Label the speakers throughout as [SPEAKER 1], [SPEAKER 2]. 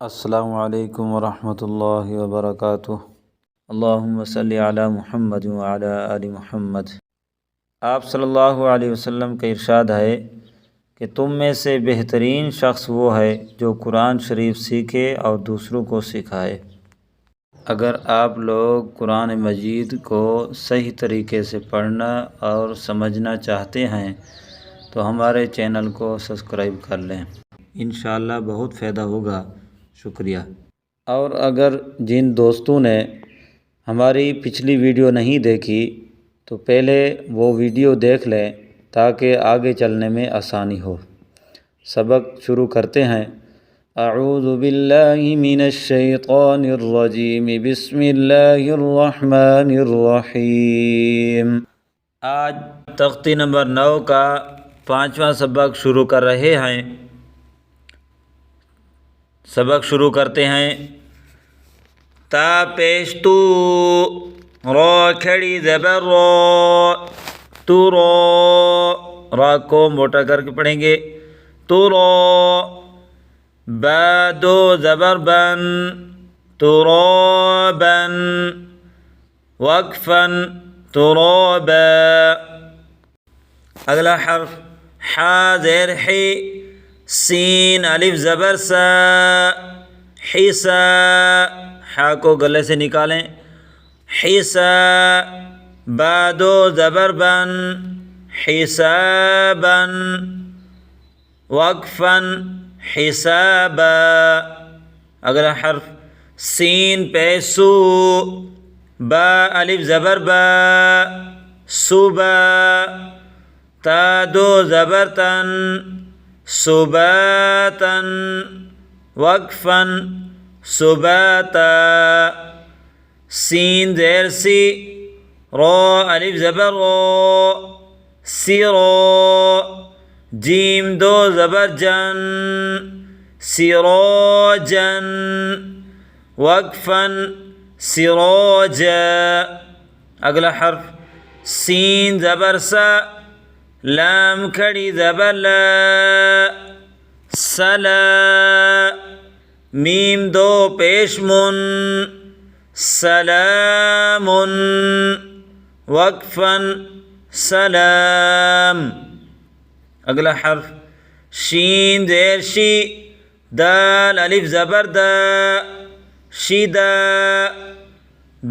[SPEAKER 1] السلام علیکم ورحمۃ اللہ وبرکاتہ۔ اللہم صلی علی محمد وعلی آل محمد۔ آپ صلی اللہ علیہ وسلم کا ارشاد ہے کہ تم میں سے بہترین شخص وہ ہے جو قرآن شریف سیکھے اور دوسروں کو سکھائے۔ اگر آپ لوگ قرآن مجید کو صحیح طریقے سے پڑھنا اور سمجھنا چاہتے ہیں تو ہمارے چینل کو سبسکرائب کر لیں، انشاءاللہ بہت فائدہ ہوگا۔ شکریہ۔ اور اگر جن دوستوں نے ہماری پچھلی ویڈیو نہیں دیکھی تو پہلے وہ ویڈیو دیکھ لیں تاکہ آگے چلنے میں آسانی ہو۔ سبق شروع کرتے ہیں۔ اعوذ باللہ من الشیطان الرجیم، بسم اللہ الرحمن الرحیم۔ آج تختی نمبر 9 کا 5واں سبق شروع کر رہے ہیں۔ سبق شروع کرتے ہیں۔ تا پیش تو، را کھڑی زبر را، تو را، را کو موٹا کر کے پڑھیں گے، تو را، با دو زبر بن، ترابن، وقفن، ترابا۔ اگلا حرف حا زیر حی، سین الف زبر سا، حسا، حا کو گلے سے نکالیں، حسا، با دو زبر بن، حسابن، وقفن، حسابا۔ اگلا حرف سین پیسو، با الف زبر با، صبا، تا دو زبر تن، صباتن، وقفن، صباتا۔ سین زیر سی، را الف زبر را، سرا، جیم دو زبر جن، سراجن، وقفن، سراجا۔ اگلا حرف سین زبر سا، لام کھڑی زبر لا، سلا، میم دو پیش من، سلام، وقفن، سلام۔ اگلا حرف شین زیر شی، دال الف زبر دا، شدا،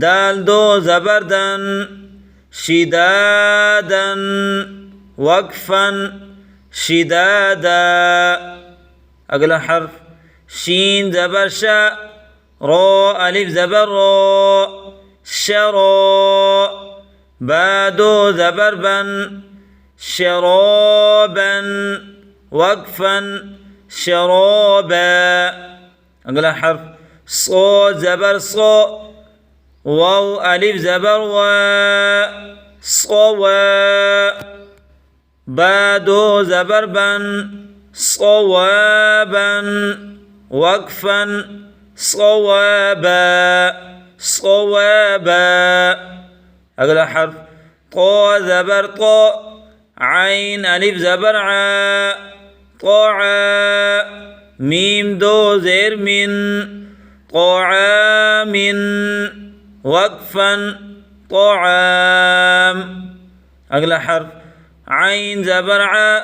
[SPEAKER 1] دال دو زبر دن، شدادن، وقفن، شدادا۔ اگلا حرف شین زبر شا، را الف زبر را، شرا، با دو زبر بن، شرابن، وقفن، شرابا۔ اگلا حرف صا زبر صا، واو الف زبر وا، صوا، با دو زبر بن، صوابا، وقفا، صوابا، صوابا۔ اگلا حرف طا زبر طا، عین الف زبر عا، طاعا، میم دو زیر من، طاعام، وقفا، طعام۔ اگلا حرف عین زبر ع،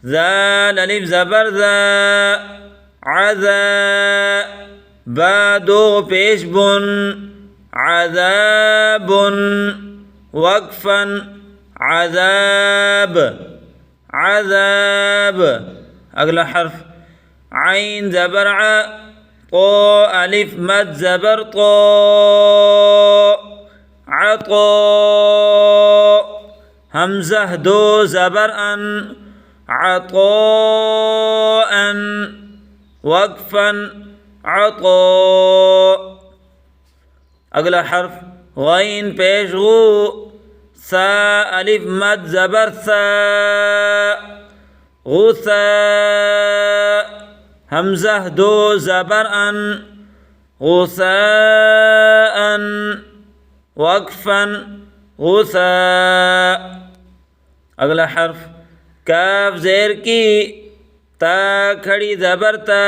[SPEAKER 1] ذال الف زبر ذا، عذا، با دو پیش بن، عذاب، وقفا، عذاب، عذاب۔ اگلا حرف عین زبر ع، طا الف مد زبر طا، عطا، حمزہ دو زبر ان، عطاء، وقفا، عطاء۔ اگلا حرف غین پیش غو، سا الف مد زبر سا، غسا، حمزہ دو زبر ان، غساء، وقفا، غساء۔ اگلا حرف کاف زیر کی، تا کھڑی زبر تا،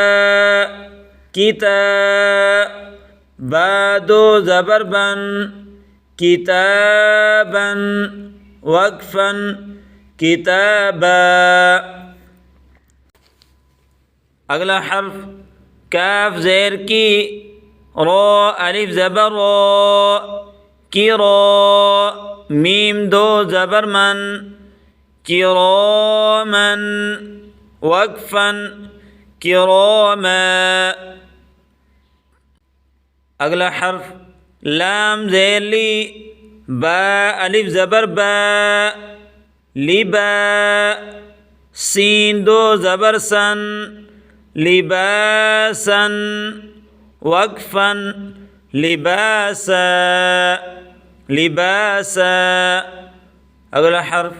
[SPEAKER 1] با دو زبر بن، کتابا، وقفا، کتابا. اگلا حرف کاف زیر کی، رو الف زبر رو، کی رو، میم دو زبر من، کرامن، وقفا، کراما. اگلا حرف لام زیر لی، با الف زبر با، لبا، سین دو زبر سن، لباسا، وقفا، لباسا، لباسا. اگلا حرف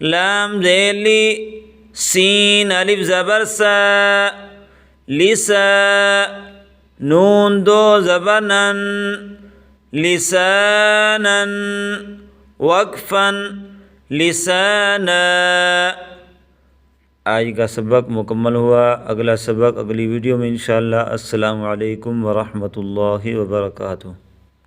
[SPEAKER 1] لام زیر لی، سین الف زبر سا، لسا، نون دو زبر نن، لسانا، وقفا، لسانا. آج کا سبق مکمل ہوا. اگلا سبق اگلی ویڈیو میں انشاءاللہ. السلام علیکم ورحمۃ اللہ وبرکاتہ.